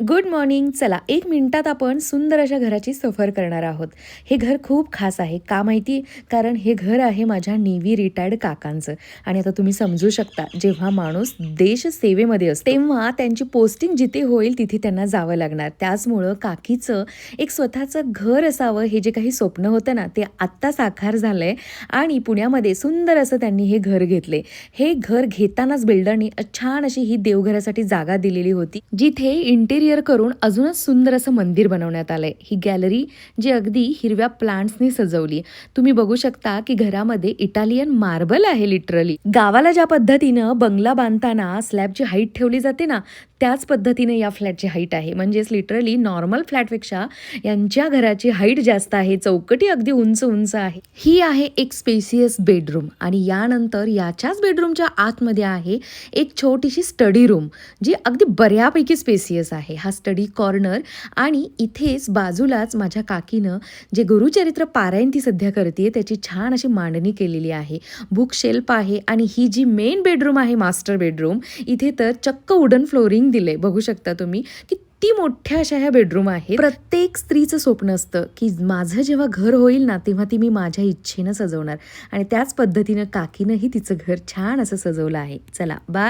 Good morning. चला 1 मिनिटात आपण सुंदर अशा घराची सफर करणार आहोत. हे घर खूप खास आहे. का माहिती? कारण हे घर आहे माझ्या नेव्ही रिटायर्ड काकांचं. आणि आता तुम्ही समजू शकता, जेव्हा माणूस देश सेवेमध्ये असतो तेव्हा त्यांची पोस्टिंग जिथे होईल तिथे त्यांना जावं लागणार. त्याचमुळं काकीचं एक स्वतःचं घर असावं हे जे काही स्वप्न होतं ना, ते आत्ता साकार झालंय आणि पुण्यामध्ये सुंदर असं त्यांनी हे घर घेतले. हे घर घेतानाच बिल्डरनी छान अशी ही देवघरासाठी जागा दिलेली होती, जिथे इंटेरियर करून अजूनच सुंदर असं मंदिर बनवण्यात आलंय. ही गॅलरी जी अगदी हिरव्या प्लांट्सनी सजवली. तुम्ही बघू शकता की घरामध्ये इटालियन मार्बल आहे लिटरली. गावाला ज्या पद्धतीनं बंगला बांधताना स्लॅबची हाईट ठेवली जाते ना, त्याच पद्धतीने या फ्लॅटची हाईट आहे. म्हणजेच लिटरली नॉर्मल फ्लॅटपेक्षा यांच्या घराची हाईट जास्त आहे. चौकटी अगदी उंच उंच आहे. ही आहे एक स्पेसियस बेडरूम आणि यानंतर याच्याच बेडरूमच्या आतमध्ये आहे एक छोटीशी स्टडी रूम, जी अगदी बऱ्यापैकी स्पेसियस आहे. हा स्टडी कॉर्नर आणि इथेच बाजूलाच माझ्या काकीनं जे गुरुचरित्र पारायण ती सध्या करते त्याची छान अशी मांडणी केलेली आहे. बुक शेल्फ आहे आणि ही जी मेन बेडरूम आहे, मास्टर बेडरूम, इथे तर चक्क वुडन फ्लोरिंग दिले. बघू शकता तुम्ही किती मोठ्या अशा ह्या बेडरूम आहे. प्रत्येक स्त्रीचं स्वप्न असतं की माझं जेव्हा घर होईल ना, तेव्हा ती मी माझ्या इच्छेनं सजवणार आणि त्याच पद्धतीनं काकीनंही तिचं घर छान असं सजवलं आहे. चला बाय.